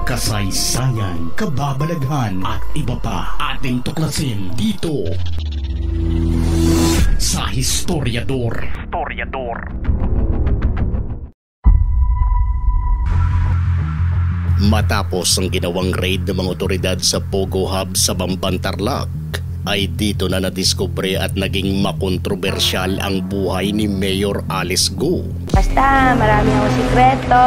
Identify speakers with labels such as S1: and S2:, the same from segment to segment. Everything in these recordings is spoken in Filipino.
S1: kasaysayan, kababalaghan at iba pa ating tuklasin dito sa Historiador. Matapos ang ginawang raid ng mga otoridad sa Pogo Hub sa Bamban, Tarlac, ay dito na nadiskubre at naging makontrobersyal ang buhay ni Mayor Alice Go.
S2: Basta marami akong sikreto.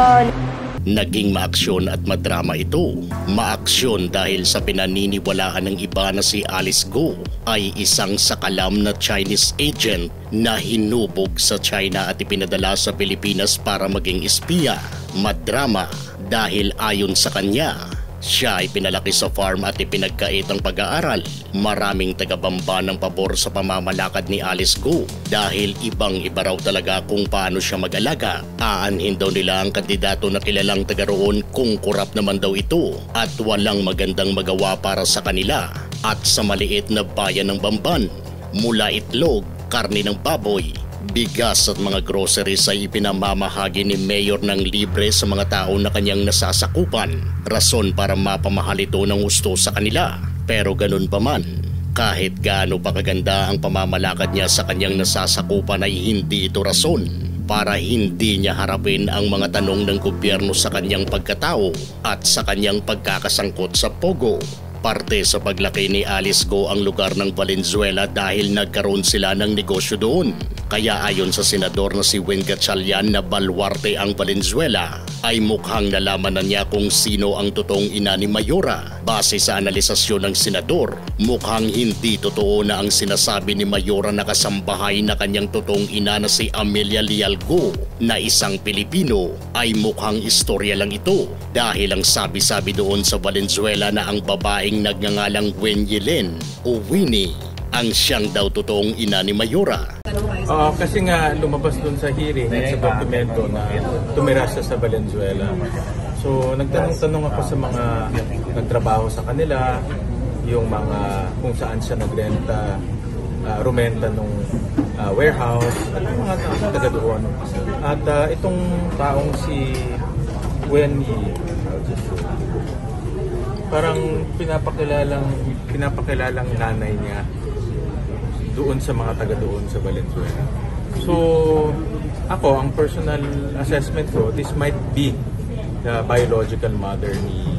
S1: Naging maaksyon at madrama ito. Maaksyon dahil sa pinaniniwalaan ng iba na si Alice Go ay isang sakalam na Chinese agent na hinubog sa China at ipinadala sa Pilipinas para maging espiya. Madrama dahil ayon sa kanya, siya ay pinalaki sa farm at ipinagkait ang pag-aaral. Maraming taga-Bamba ng pabor sa pamamalakad ni Alice Go dahil ibang-iba raw talaga kung paano siya mag-alaga. Aanhin daw nila ang kandidato na kilalang taga roon kung kurap naman daw ito at walang magandang magawa para sa kanila at sa maliit na bayan ng Bamban. Mula itlog, karne ng baboy, bigas at mga groceries ay ipinamamahagi ni Mayor ng libre sa mga tao na kanyang nasasakupan. Rason para mapamahal ito ng gusto sa kanila. Pero ganun pa man, kahit gaano pa kaganda ang pamamalakad niya sa kanyang nasasakupan ay hindi ito rason para hindi niya harapin ang mga tanong ng gobyerno sa kanyang pagkatao at sa kanyang pagkakasangkot sa Pogo. Parte sa paglaki ni Alice Go ang lugar ng Valenzuela dahil nagkaroon sila ng negosyo doon. Kaya ayon sa senador na si Win Gatchalian na baluarte ang Valenzuela, ay mukhang nalaman na niya kung sino ang totoong ina ni Mayora. Base sa analisasyon ng senador, mukhang hindi totoo na ang sinasabi ni Mayora na kasambahay na kanyang totoong ina na si Amelia Leal Go na isang Pilipino ay mukhang istorya lang ito dahil ang sabi-sabi doon sa Valenzuela na ang babaeng nagngangalang Wen Yilin o Winnie ang siyang daw totoong ina ni Mayora.
S3: Kasi nga lumabas dun sa hearing at sa dokumento na tumira siya sa Valenzuela. So nagtanong-tanong ako sa mga nagtrabaho sa kanila, yung mga kung saan siya nagrenta, rumenta nung warehouse at yung mga taga doon. At itong taong si Wendy, parang pinapakilalang nanay niya doon sa mga taga doon sa Valenzuela. So, ako, ang personal assessment ko, this might be the biological mother ni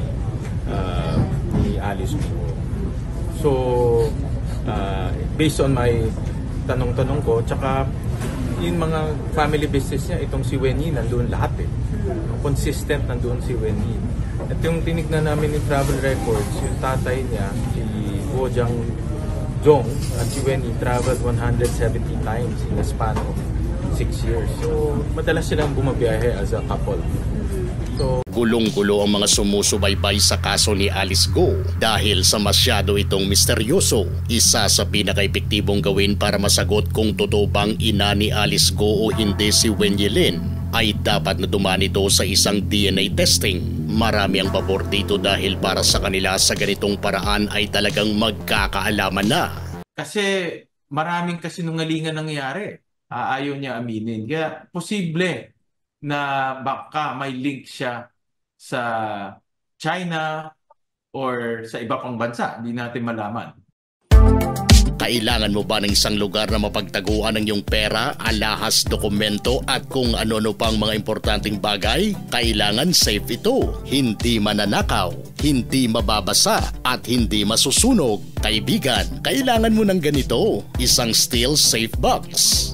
S3: Alice Go. So, based on my tanong-tanong ko, tsaka yung mga family business niya, itong si Wenyi, nandoon lahat eh. Consistent nandoon si Wenyi. At yung tinignan namin yung travel records, yung tatay niya, si Guo Zhong at si Wenyi traveled 170 times in a span of 6 years. So, madalas silang bumabiyahe as a couple. So,
S1: gulong-gulo ang mga sumusubaybay sa kaso ni Alice Go dahil sa masyado itong misteryoso. Isa sa pinaka-epektibong gawin para masagot kung totoo bang ina ni Alice Go o hindi si Wen Yilin ay dapat na dumaan ito sa isang DNA testing. Marami ang pabor dito dahil para sa kanila sa ganitong paraan ay talagang magkakaalaman na.
S4: Kasi maraming kasinungalingan nangyayari. Ayaw niya aminin. Kaya posible na baka may link siya sa China or sa iba pang bansa. Hindi natin malaman.
S1: Kailangan mo ba ng isang lugar na mapagtaguan ng iyong pera, alahas, dokumento at kung ano-ano pang mga importanteng bagay? Kailangan safe ito, hindi mananakaw, hindi mababasa at hindi masusunog. Kaibigan, kailangan mo ng ganito, isang steel safe box.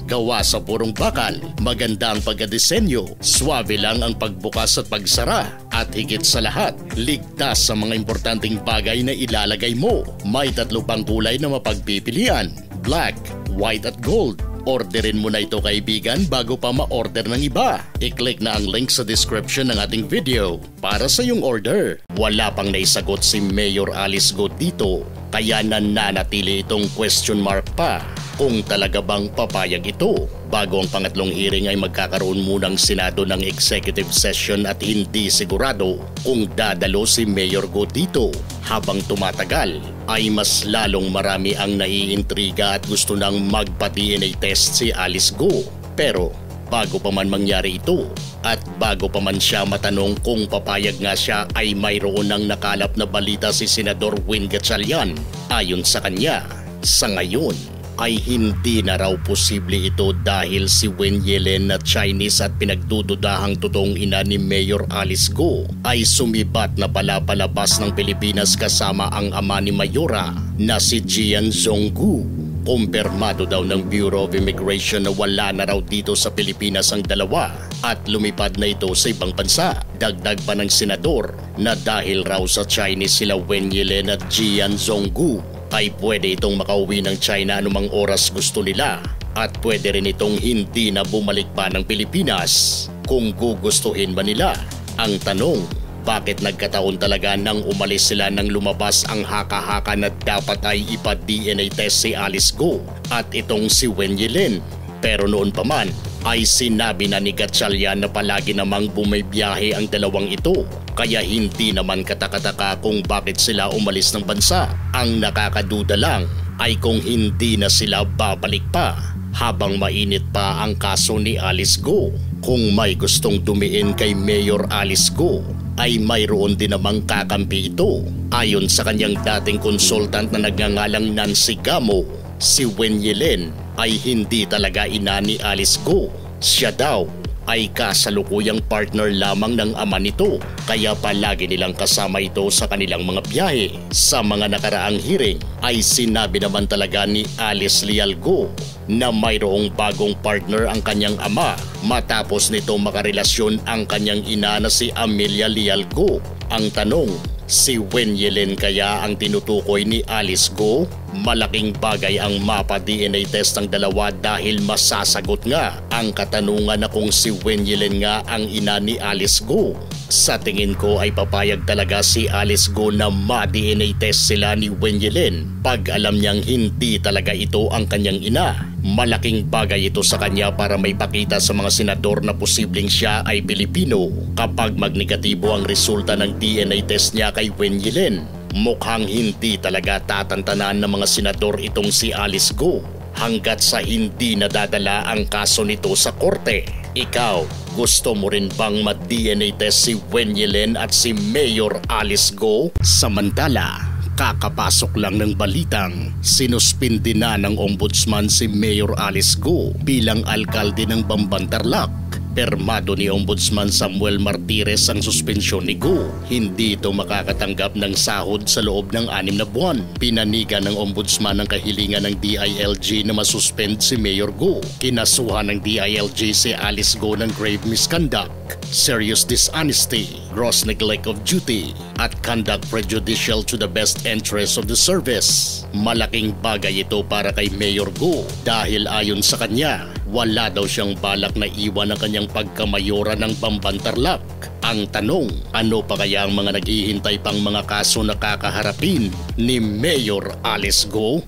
S1: Gawa sa purong bakal, maganda ang pagkadesenyo, swabe lang ang pagbukas at pagsara. At higit sa lahat, ligtas sa mga importanteng bagay na ilalagay mo. May 3 pang kulay na mapagpipilian, black, white at gold. Orderin mo na ito kaibigan bago pa ma-order ng iba. I-click na ang link sa description ng ating video para sa iyong order. Wala pang naisagot si Mayor Alice Go dito, kaya nananatili itong question mark pa kung talaga bang papayag ito. Bago ang pangatlong hearing ay magkakaroon munang Senado ng executive session at hindi sigurado kung dadalo si Mayor Go dito. Habang tumatagal ay mas lalong marami ang naiintriga at gusto nang magpa-DNA test si Alice Go. Pero bago pa man mangyari ito at bago pa man siya matanong kung papayag nga siya ay mayroon ng nakalap na balita si Senador Win Gatchalian. Ayon sa kanya, sa ngayon ay hindi na raw posible ito dahil si Wen Yelin na Chinese at pinagdududahang totoong ina ni Mayor Alice Go ay sumibat na pala palabas ng Pilipinas kasama ang ama ni Mayora na si Jian Zhonggu. Kumpirmado daw ng Bureau of Immigration na wala na raw dito sa Pilipinas ang dalawa at lumipad na ito sa ibang bansa. Dagdag pa ng senador na dahil raw sa Chinese sila Wen Yelin at Jian Zhonggu ay pwede itong makauwi ng China anumang oras gusto nila at pwede rin itong hindi na bumalik pa ng Pilipinas kung gugustuhin ba nila. Ang tanong, bakit nagkataon talaga nang umalis sila nang lumabas ang haka-haka na dapat ay ipa-DNA test si Alice Go at itong si Wen Yelin? Pero noon pa man ay sinabi na ni Gatchalian na palagi namang bumibiyahe ang dalawang ito kaya hindi naman katakataka kung bakit sila umalis ng bansa. Ang nakakaduda lang ay kung hindi na sila babalik pa habang mainit pa ang kaso ni Alice Go. Kung may gustong dumiin kay Mayor Alice Go ay mayroon din namang kakampi ito. Ayon sa kanyang dating consultant na nagngangalang Nancy Gamo, si Wen Yelin ay hindi talaga ina ni Alice Go. Siya daw ay kasalukuyang partner lamang ng ama nito kaya palagi nilang kasama ito sa kanilang mga biyahe. Sa mga nakaraang hearing ay sinabi naman talaga ni Alice Leal Go na mayroong bagong partner ang kanyang ama matapos nito makarelasyon ang kanyang ina na si Amelia Leal Go. Ang tanong, si Wen Yelin kaya ang tinutukoy ni Alice Go? Malaking bagay ang mapa-DNA test ng dalawa dahil masasagot nga ang katanungan na kung si Wen Yelin nga ang ina ni Alice Go. Sa tingin ko ay papayag talaga si Alice Go na ma-DNA test sila ni Wen Yelin pag alam niyang hindi talaga ito ang kanyang ina. Malaking bagay ito sa kanya para may pakita sa mga senador na posibleng siya ay Pilipino kapag magnegatibo ang resulta ng DNA test niya kay Wen Yelin. Mukhang hindi talaga tatantanan ng mga senador itong si Alice Go hanggat sa hindi nadadala ang kaso nito sa korte. Ikaw, gusto mo rin bang ma-DNA test si Wen Yelin at si Mayor Alice Go? Samantala, kakapasok lang ng balitang sinuspindi na ng ombudsman si Mayor Alice Go bilang alkalde ng Bamban Tarlac. Permado ni Ombudsman Samuel Martires ang suspensyon ni Go. Hindi ito makakatanggap ng sahod sa loob ng 6 na buwan. Pinanigan ng Ombudsman ang kahilingan ng DILG na masuspend si Mayor Go. Kinasuhan ng DILG si Alice Go ng grave misconduct, serious dishonesty, gross neglect of duty, at conduct prejudicial to the best interest of the service. Malaking bagay ito para kay Mayor Go dahil ayon sa kanya, wala daw siyang balak na iwan ang kanyang pagkamayora ng Bamban Tarlac. Ang tanong, ano pa kaya ang mga naghihintay pang mga kaso na kakaharapin ni Mayor Alice Go?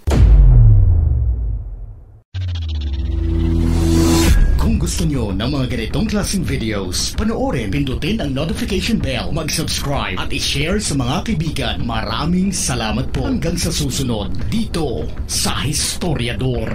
S1: Kung gusto nyo ng mga ganitong klaseng videos, panoorin, pindutin ang notification bell, mag-subscribe at i-share sa mga kaibigan. Maraming salamat po hanggang sa susunod dito sa Historiador.